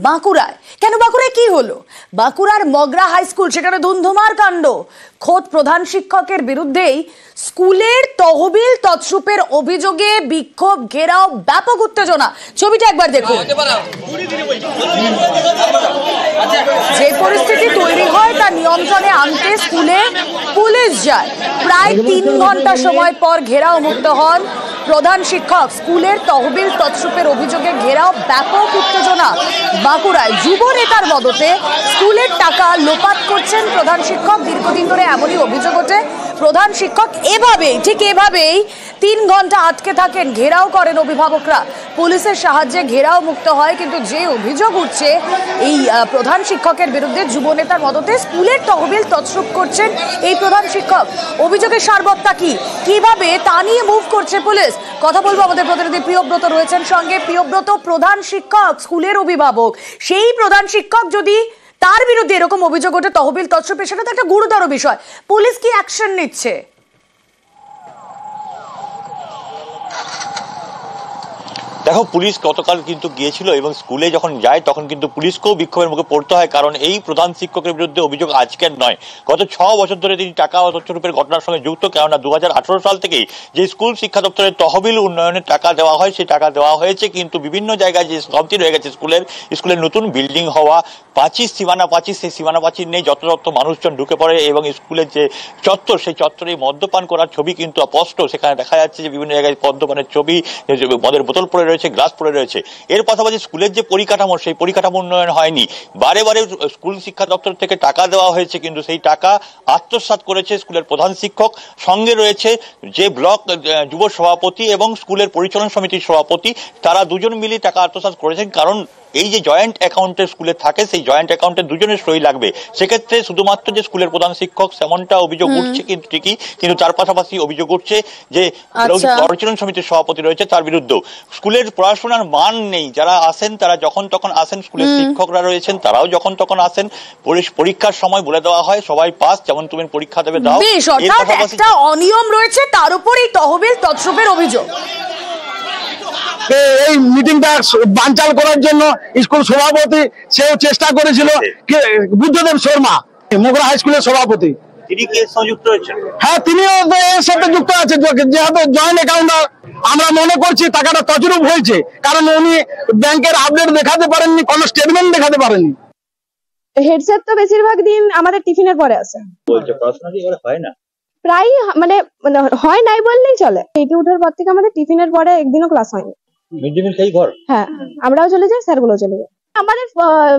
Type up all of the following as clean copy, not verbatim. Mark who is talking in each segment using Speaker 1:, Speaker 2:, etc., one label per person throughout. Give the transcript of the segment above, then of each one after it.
Speaker 1: বাঁকুড়ায় কেন? বাঁকুড়ায় কি হলো? বাঁকুড়ার মগরা হাই স্কুল, সেখানে ধুন্ধুমার কাণ্ড। খোদ প্রধান শিক্ষকের বিরুদ্ধেই স্কুলের তহবিল তছরূপের অভিযোগে বিক্ষোভ, ঘেরাও, ব্যাপক উত্তেজনা। ছবিটা একবার দেখুন। যে পরিস্থিতি তৈরি হয় তা নিয়ন্ত্রণে আনতে স্কুলে পুলিশ যায়। প্রায় 3 ঘন্টা সময় পর ঘেরাও মুক্ত হন প্রধান শিক্ষক। স্কুলের তহবিল তছরূপের অভিযোগে ঘেরাও, ব্যাপক উত্তেজনা। বাঁকুড়ায় যুব নেতার মদতে স্কুলের টাকা লোপাট করছেন প্রধান শিক্ষক। দীর্ঘদিন ধরে এমনই অভিযোগ ওঠে। প্রধান শিক্ষক ঠিক এভাবেই 3 ঘন্টা আটকে থাকেন। ঘেরাও করেন অভিভাবকরা। পুলিশের সাহায্যে ঘেরাও মুক্ত হয়। কিন্তু যে অভিযোগ উঠছে এই প্রধান শিক্ষকের বিরুদ্ধে, যুব নেতার মদতে স্কুলের তহবিল তছরূপ করছেন এই প্রধান শিক্ষক। অভিযোগের সারবত্তা কি, কিভাবে তা নিয়ে মুভ করছে পুলিশ, কথা বলবো। আমাদের প্রতিনিধি প্রিয়ব্রত রয়েছেন সঙ্গে। প্রিয়ব্রত, প্রধান শিক্ষক স্কুলের অভিভাবক, সেই প্রধান শিক্ষক যদি তার বিরুদ্ধে এরকম অভিযোগ ওঠে তহবিল তছরূপের, সেটা তো একটা গুরুতর বিষয়। পুলিশ কি অ্যাকশন নিচ্ছে?
Speaker 2: দেখো, পুলিশ গতকাল কিন্তু গিয়েছিল এবং স্কুলে যখন যায় তখন কিন্তু পুলিশকেও বিক্ষোভের মুখে পড়তে হয়। কারণ এই প্রধান শিক্ষকের বিরুদ্ধে অভিযোগ আজকের নয়, গত 6 বছর ধরে তিনি টাকা তছরূপের ঘটনার সঙ্গে যুক্ত। কেননা 2018 সাল থেকেই যে স্কুল শিক্ষা দপ্তরের তহবিল উন্নয়নের টাকা দেওয়া হয়, সেই টাকা দেওয়া হয়েছে, কিন্তু বিভিন্ন জায়গায় যে কমতি রয়ে গেছে স্কুলের নতুন বিল্ডিং হওয়া, প্রাচীর, সীমানা প্রাচীর, সেই সীমানা প্রাচীর নেই, যত মানুষজন ঢুকে পড়ে এবং স্কুলের যে চত্বর, সেই চত্বরে মদ্যপান করার ছবি কিন্তু স্পষ্ট। সেখানে দেখা যাচ্ছে যে বিভিন্ন জায়গায় মদ্যপানের ছবি, মদের বোতল পড়ে রয়েছে, গ্লাস পড়ে রয়েছে। এর পাশাপাশি স্কুলের যে পরিকাঠামো, সেই পরিকাঠামো উন্নয়ন হয়নি। বারে বারে স্কুল শিক্ষা দপ্তর থেকে টাকা দেওয়া হয়েছে, কিন্তু সেই টাকা আত্মসাৎ করেছে স্কুলের প্রধান শিক্ষক। সঙ্গে রয়েছে যে ব্লক যুব সভাপতি এবং স্কুলের পরিচালন সমিতির সভাপতি, তারা দুজন মিলে টাকা আত্মসাৎ করেছেন। কারণ এই যে জয়েন্ট অ্যাকাউন্টে স্কুলে থাকে, সেই জয়েন্ট অ্যাকাউন্টে দুজনের সই লাগবে। সেক্ষেত্রে শুধুমাত্র যে স্কুলের প্রধান শিক্ষক, সেমনটা অভিযোগ উঠছে কিন্তু ঠিকই, কিন্তু তার পাশাপাশি অভিযোগ উঠছে যে পরিচালন সমিতির সভাপতি রয়েছে তার বিরুদ্ধেও। স্কুলের পড়াশোনার মান নেই, যারা আসেন তারা যখন তখন আসেন, স্কুলের শিক্ষকরা রয়েছেন তারাও যখন তখন আসেন। পরীক্ষার সময় বলে দেওয়া হয় সবাই পাস, যেমন তুমি পরীক্ষা দেবে দাও।
Speaker 1: এর পাশাপাশি একটা অনিয়ম রয়েছে, তার উপরই তহবিল তছরূপের অভিযোগ।
Speaker 3: এই মিটিংটা বানচাল করার জন্য স্কুল সভাপতি সেও চেষ্টা করেছিল, বুদ্ধদেব শর্মা, মগরা হাই স্কুলের সভাপতি।
Speaker 2: তিনি কি এর সঙ্গে যুক্ত হয়েছেন?
Speaker 3: হ্যাঁ, তিনিও এর সাথে যুক্ত আছে। যেহেতু জয়েন্ট অ্যাকাউন্ট, আমরা মনে করছি টাকাটা তছরূপ হয়েছে, কারণ উনি ব্যাংকের আপডেট দেখাতে পারেননি, কোনো স্টেটমেন্ট দেখাতে পারেননি।
Speaker 4: হেডসেট তো বেশিরভাগ দিন আমাদের টিফিনের পরে আসে।
Speaker 2: বলছে পড়াশোনা কি হয় না,
Speaker 4: প্রায় মানে হয় নাই বললেই চলে। এইটি উঠার পর থেকে আমাদের টিফিনের পরে একদিনও ক্লাস হয়নি।
Speaker 2: মিড ডে মিল খাই ঘর।
Speaker 4: হ্যাঁ, আমরাও চলে যাই, স্যারগুলো চলে যায়। আমাদের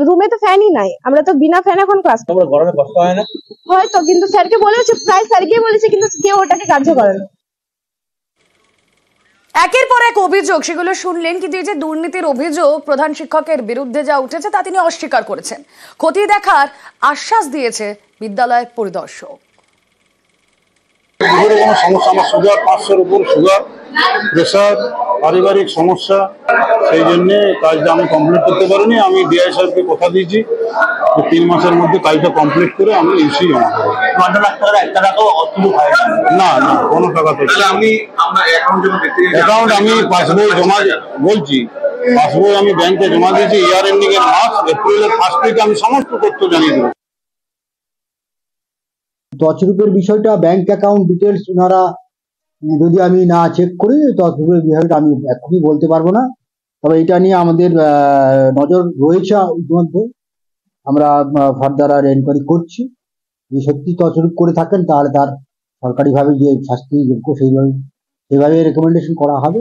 Speaker 4: রুমে তো ফ্যানই নাই, আমরা তো বিনা ফ্যান এখন ক্লাস করি।
Speaker 2: গরমে কষ্ট হয় না?
Speaker 4: হয়তো, কিন্তু স্যারকে বলেছে, প্রায় স্যারকে বলেছে, কিন্তু কেউ ওটাকে কার্য করে না।
Speaker 1: একের পর এক অভিযোগ, সেগুলো শুনলেন। কিন্তু এই যে দুর্নীতির অভিযোগ প্রধান শিক্ষকের বিরুদ্ধে যা উঠেছে, তা তিনি অস্বীকার করেছেন। খতিয়ে দেখার আশ্বাস দিয়েছে বিদ্যালয় পরিদর্শক।
Speaker 5: কোনো সমস্যা, আমার সুগার 500-র উপর সুগার, প্রেশার, পারিবারিক সমস্যা, সেই জন্যে কাজটা আমি কমপ্লিট করতে পারিনি। আমি ডিআই সাহেবকে কথা দিয়েছি যে 3 মাসের মধ্যে কাজটা কমপ্লিট করে আমি ইউসি জমা করবো। না না, কোনো টাকা তো অ্যাকাউন্ট আমি পাসবই জমা বলছি, পাসবই আমি ব্যাংকে জমা দিয়েছি। ইয়ার এন্ডিং এর মাস এপ্রিলের 1st উইকে আমি সমস্ত তথ্য জানিয়ে দেবো।
Speaker 6: তছরূপের বিষয়টা, ব্যাংক অ্যাকাউন্ট ডিটেলস ওনারা যদি আমি না চেক করি, তছরূপের বিষয়টা আমি এখনই বলতে পারবো না। তবে এটা নিয়ে আমাদের নজর রয়েছে ইতিমধ্যে। আমরা ফার্দার আর এনকোয়ারি করছি। যদি সত্যি তছরূপ করে থাকেন তাহলে তার সরকারিভাবে যে শাস্তি যোগ্য সেইভাবে রেকমেন্ডেশন করা হবে।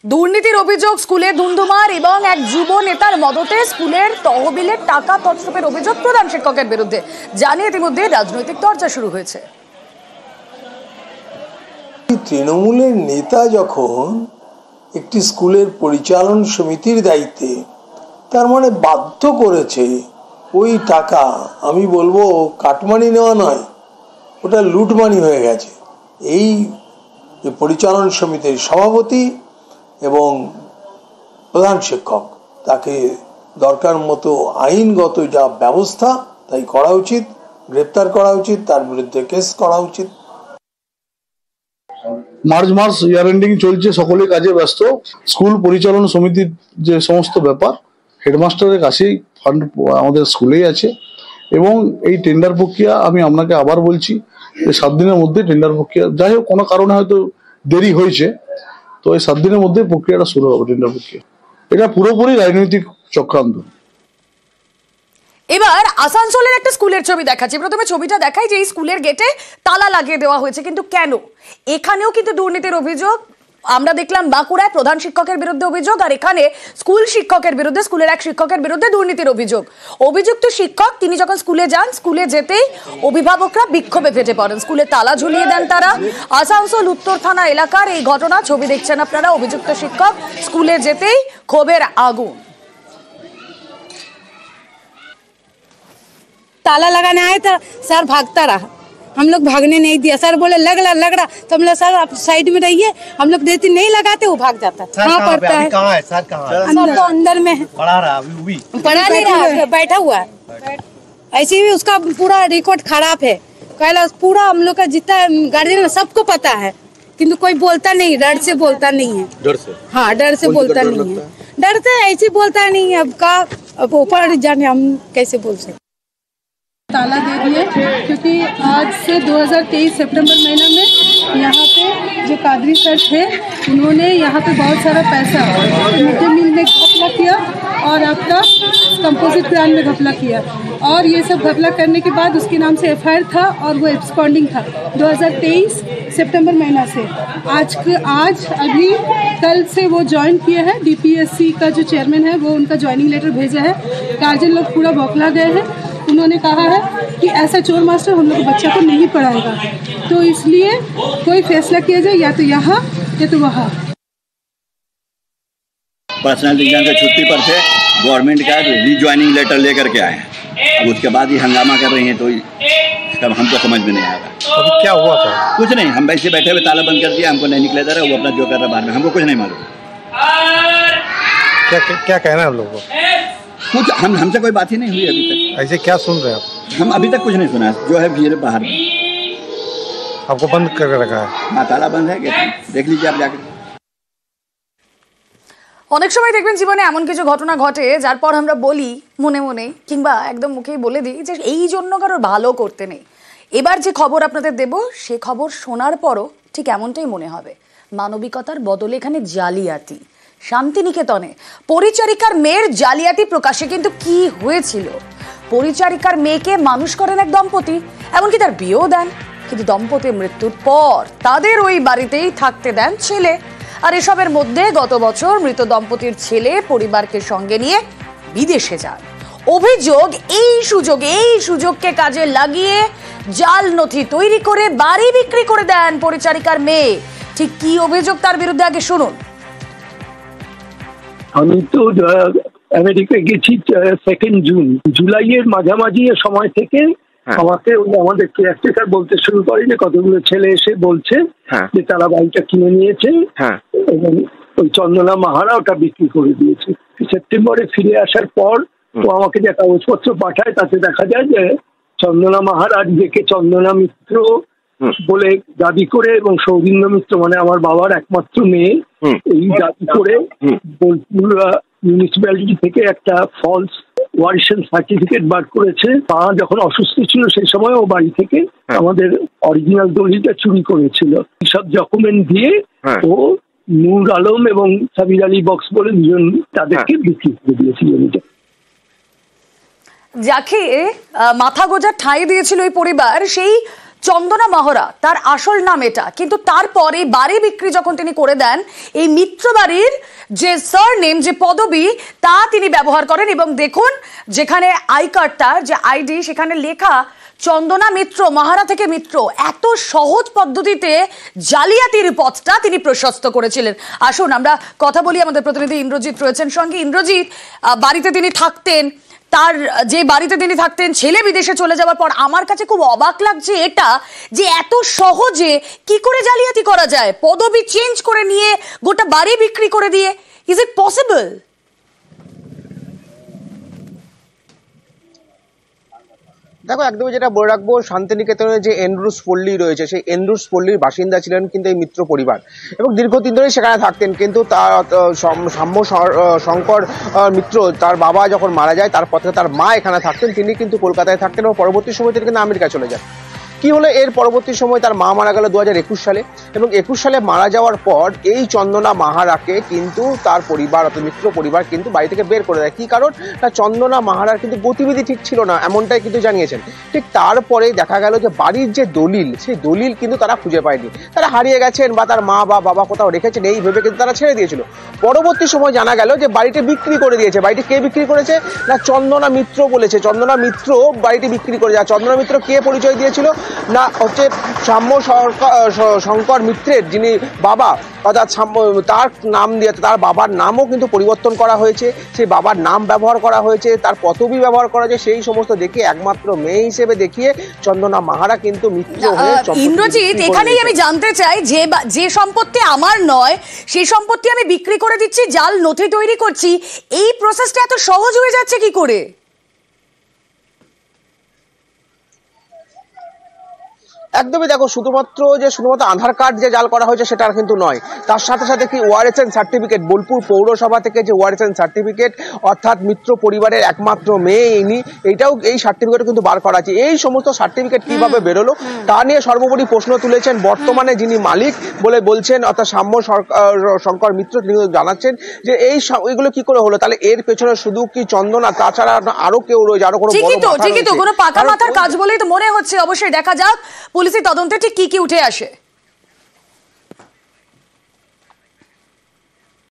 Speaker 1: দুর্নীতির অভিযোগ, স্কুলে ধুন্ধুমার এবং এক যুব নেতার মদতে স্কুলের তহবিলের টাকা তছরূপের অভিযোগ প্রধান শিক্ষকের বিরুদ্ধে। জানিয়ে ইতিমধ্যে রাজনৈতিক চর্চা শুরু হয়েছে।
Speaker 7: তৃণমূলের নেতা যখন একটি স্কুলের পরিচালন সমিতির দায়িত্বে, তার মানে বাধ্য করেছে ওই টাকা, আমি বলবো কাটমানি নেওয়া নয়, ওটা লুটমানি হয়ে গেছে। এই পরিচালন সমিতির সভাপতি এবং প্রধান শিক্ষক, তাকে দরকার মতো আইনগত যা ব্যবস্থা তাই করা উচিত, গ্রেপ্তার করা উচিত, তার বিরুদ্ধে কেস করা উচিত।
Speaker 5: মার্চ মাস ইয়ার এন্ডিং চলছে, সকলে কাজে ব্যস্ত। স্কুল পরিচালনা সমিতির যে সমস্ত ব্যাপার হেডমাস্টারের কাছেই ফান্ড আমাদের স্কুলেই আছে, এবং এই টেন্ডার প্রক্রিয়া আমি আপনাকে আবার বলছি যে 7 দিনের মধ্যে টেন্ডার প্রক্রিয়া, যাই হোক কোনো কারণে হয়তো দেরি হয়েছে, তো এই 7 দিনের মধ্যে প্রক্রিয়াটা শুরু হবে টেন্ডার প্রক্রিয়া। এটা পুরোপুরি রাজনৈতিক চক্রান্ত।
Speaker 1: এবার আসানসোলের একটা স্কুলের ছবি দেখাচ্ছি। প্রথমে ছবিটা দেখাই যে এই স্কুলের গেটে তালা লাগিয়ে দেওয়া হয়েছে, কিন্তু কেন? এখানেও কিন্তু দুর্নীতির অভিযোগ আমরা দেখলাম। বাঁকুড়ায় প্রধান শিক্ষকের বিরুদ্ধে অভিযোগ, আর এখানে স্কুল শিক্ষকের বিরুদ্ধে, স্কুলের এক শিক্ষকের বিরুদ্ধে দুর্নীতির অভিযোগ। অভিযুক্ত শিক্ষক তিনি যখন স্কুলে যান, স্কুলে যেতেই অভিভাবকরা বিক্ষোভে ফেটে পড়েন, স্কুলে তালা ঝুলিয়ে দেন তারা। আসানসোল উত্তর থানা এলাকার এই ঘটনা, ছবি দেখছেন আপনারা। অভিযুক্ত শিক্ষক স্কুলে যেতেই ক্ষোভের আগুন।
Speaker 8: ताला लगाने आए था, सर भागता रहा, हम लोग भागने नहीं दिया। सर बोले लग रहा तो हम लोग सर आप साइड में रहिए, हम लोग देती नहीं लगाते, वो भाग जाता। कहाँ पड़ता है?
Speaker 9: कहाँ है सर? कहाँ है?
Speaker 8: सर तो अंदर में है,
Speaker 9: पढ़ा रहा अभी
Speaker 8: पढ़ा नहीं रहा, बैठा हुआ है। ऐसे ही उसका पूरा रिकॉर्ड खराब है। कहला पूरा हम लोग का जितना गार्जियन सबको पता है, किंतु कोई बोलता नहीं, डर से बोलता नहीं है।
Speaker 9: डर से?
Speaker 8: हाँ, डर से बोलता नहीं है, डर से ऐसे बोलता नहीं है। अब ऊपर जाने हम कैसे बोल सकते।
Speaker 10: ताला दे दिए क्योंकि आज से 2023 सितंबर महीना में यहाँ पे जो कादरी सर थे, उन्होंने यहाँ पे बहुत सारा पैसा मिड डे मील में घपला किया और आपका कंपोजिट प्लान में घपला किया, और ये सब घपला करने के बाद उसके नाम से एफआईआर था और वो एब्सकॉन्डिंग था 2023 सितंबर महीना से। आज अभी कल से वो ज्वाइन किए हैं। डीपीएससी का जो चेयरमैन है वो उनका ज्वाइनिंग लेटर भेजा है। गार्जियन लोग पूरा बौखला गए हैं। उन्होंने कहा है कि ऐसा चोर मास्टर हम लोग बच्चा को नहीं पढ़ाएगा, तो इसलिए कोई फैसला किया जाए, या तो यहाँ या तो वहाँ।
Speaker 11: पर्सनल एग्जाम से छुट्टी पर थे, गवर्नमेंट का रीज्वाइनिंग लेटर लेकर के आए हैं। अब उसके बाद ही हंगामा कर रही हैं, तो तब हमको समझ में नहीं आ रहा।
Speaker 9: अभी क्या हुआ था?
Speaker 11: कुछ नहीं, हम वैसे बैठे हुए ताला बंद कर दिया, हमको नहीं निकले दे रहा, वो अपना जो कर रहा बाहर में, हमको कुछ नहीं मालूम।
Speaker 9: क्या कहना है हम लोग को?
Speaker 11: कुछ हमसे कोई बात ही नहीं हुई अभी तक।
Speaker 9: ऐसे क्या सुन रहे हैं आप?
Speaker 11: हम अभी तक कुछ नहीं सुना, जो है भीड़ बाहर में।
Speaker 9: आपको बंद करके रखा है?
Speaker 11: हाँ, ताला बंद है, देख लीजिए आप जाकर।
Speaker 1: অনেক সময় দেখবেন জীবনে এমন কিছু ঘটনা ঘটে যার পর আমরা বলি মনে মনে কিংবা একদম মুখেই বলে দিই যে এই জন্য কারোর ভালো করতে নেই। এবার যে খবর আপনাদের দেব সে খবর শোনার পরও ঠিক এমনটাই মনে হবে। মানবিকতার বদলে এখানে জালিয়াতি। শান্তিনিকেতনে পরিচারিকার মেয়ের জালিয়াতি প্রকাশ্যে। কিন্তু কি হয়েছিল? পরিচারিকার মেয়েকে মানুষ করেন এক দম্পতি, এমনকি তার বিয়েও দেন, কিন্তু দম্পতির মৃত্যুর পর তাদের ওই বাড়িতেই থাকতে দেন ছেলে। আর এসবের মধ্যে গত বছর মৃত দম্পতির ছেলে পরিবারকে সঙ্গে নিয়ে বিদেশে যান। অভিযোগ এই সুযোগকে কাজে লাগিয়ে জাল নথি তৈরি করে বাড়ি বিক্রি করে দেন পরিচারিকার মেয়ে। ঠিক কি অভিযোগ তার বিরুদ্ধে আগে শুনুন।
Speaker 12: আমি তো আমেরিকা গেছি 2 জুন, জুলাইয়ের মাঝামাঝি সময় থেকে আমাকে আমাদের কেয়ারটেকার বলতে শুরু করে যে কতগুলো ছেলে এসে বলছে যে তারা বাড়িটা কিনে নিয়েছে এবং ওই চন্দনা মাহারা ওটা বিক্রি করে দিয়েছে। সেপ্টেম্বরে ফিরে আসার পর ও আমাকে যে কাগজপত্র পাঠায় তাতে দেখা যায় যে চন্দনা মাহারা নিজেকে চন্দনা মিত্র বলে দাবি করে এবং সৌরিন্দ্র মিত্র মানে আমার বাবার একমাত্র মেয়ে এই দাবি করে বোলপুর মিউনিসিপ্যালিটি থেকে একটা ফলস ওয়ারিশন সার্টিফিকেট বার করেছে। মা যখন অসুস্থ ছিল সেই সময় ও বাড়ি থেকে আমাদের অরিজিনাল দলিলটা চুরি করেছিল। সব ডকুমেন্ট দিয়ে ও নূর আলম এবং সাবির আলী বক্স বলে দুজন তাদেরকে বিক্রি করে দিয়েছিল।
Speaker 1: যাকে মাথা গোজার ঠাঁই দিয়েছিল এই পরিবার, সেই চন্দনা মাহরা তার আসল নাম এটা। কিন্তু তারপরে বাড়ি বিক্রি যখন তিনি করে দেন, এই মিত্র বাড়ির যে সারনেম, যে পদবি তা তিনি ব্যবহার করেন। এবং দেখুন যেখানে আই কার্ডটার যে আইডি সেখানে লেখা চন্দনা মিত্র, মাহারা থেকে মিত্র। এত সহজ পদ্ধতিতে জালিয়াতির পথটা তিনি প্রশস্ত করেছিলেন। আসুন আমরা কথা বলি, আমাদের প্রতিনিধি ইন্দ্রজিৎ রয়েছেন সঙ্গে। ইন্দ্রজিৎ, বাড়িতে তিনি থাকতেন, তার যে বাড়িতে তিনি থাকতেন ছেলে বিদেশে চলে যাওয়ার পর আমার কাছে খুব অবাক লাগছে এটা যে এত সহজে কি করে জালিয়াতি করা যায়, পদবি চেঞ্জ করে নিয়ে গোটা বাড়ি বিক্রি করে দিয়ে। Is it possible?
Speaker 13: দেখো একদমই যেটা বলে রাখবো, শান্তিনিকেতনের যে এন্ড্রুস পল্লী রয়েছে সেই এন্ড্রুস পল্লীর বাসিন্দা ছিলেন কিন্তু এই মিত্র পরিবার এবং দীর্ঘদিন ধরেই সেখানে থাকতেন। কিন্তু তার সাম্য শঙ্কর মিত্র তার বাবা যখন মারা যায় তারপর থেকে তার মা এখানে থাকতেন, তিনি কিন্তু কলকাতায় থাকতেন এবং পরবর্তী সময় তিনি কিন্তু আমেরিকা চলে যান। কি হলো, এর পরবর্তী সময় তার মা মারা গেল 2021 সালে এবং 21 সালে মারা যাওয়ার পর এই চন্দনা মাহারাকে কিন্তু তার পরিবার অর্থাৎ মিত্র পরিবার কিন্তু বাড়ি থেকে বের করে দেয়। কি কারণ, না চন্দনা মাহারার কিন্তু গতিবিধি ঠিক ছিল না, এমনটাই কিন্তু জানিয়েছেন। ঠিক তারপরে দেখা গেল যে বাড়ির যে দলিল, সেই দলিল কিন্তু তারা খুঁজে পায়নি, তারা হারিয়ে গেছেন বা তার মা বা বাবা কোথাও রেখেছেন এই ভেবে কিন্তু তারা ছেড়ে দিয়েছিল। পরবর্তী সময় জানা গেল যে বাড়িটি বিক্রি করে দিয়েছে। বাড়িটি কে বিক্রি করেছে, না চন্দনা মিত্র বলেছে। চন্দনা মিত্র বাড়িটি বিক্রি করে যায়। চন্দনা মিত্র কে পরিচয় দিয়েছিল, না হচ্ছে সাম্য শঙ্কর মিত্রের যিনি বাবা, অর্থাৎ তার নাম দিয়ে তার বাবার নামও কিন্তু পরিবর্তন করা হয়েছে, সেই বাবার নাম ব্যবহার করা হয়েছে, তার পদবি ব্যবহার করা হয়েছে, সেই সমস্ত দেখে একমাত্র মেয়ে হিসেবে দেখিয়ে চন্দনা মাহারা কিন্তু মিত্র হয়ে।
Speaker 1: ইন্দ্রজিৎ, এখানেই আমি জানতে চাই যে সম্পত্তি আমার নয় সেই সম্পত্তি আমি বিক্রি করে দিচ্ছি, জাল নথি তৈরি করছি, এই প্রসেসটা এত সহজ হয়ে যাচ্ছে কি করে?
Speaker 13: একদমই দেখো, শুধুমাত্র আধার কার্ড যে জাল করা হয়েছে সেটা কিন্তু নয়, তার সাথে সাথে কি ওয়ারেসেন সার্টিফিকেট, বোলপুর পৌরসভা থেকে যে ওয়ারেসেন সার্টিফিকেট, অর্থাৎ মিত্র পরিবারের একমাত্র মেয়ে ইনি, এইটাও এই সার্টিফিকেট কিন্তু বার করা আছে। এই সমস্ত সার্টিফিকেট কিভাবে বেরোলো তা নিয়ে সর্বোপরি প্রশ্ন তুলেছেন বর্তমানে যিনি মালিক বলে বলছেন, অর্থাৎ সাম্য শঙ্কর মিত্র, তিনি জানাচ্ছেন যে এইগুলো কি করে হলো। তাহলে এর পেছনে শুধু কি চন্দনা, তাছাড়া আরো কেউ রয়েছে, আরো কোনো
Speaker 1: ঠিকই তো কোনো পাকা মাথার কাজ বলেই তো মনে হচ্ছে। অবশ্যই দেখা যাক পুলিশের তদন্তে ঠিক কি উঠে আসে।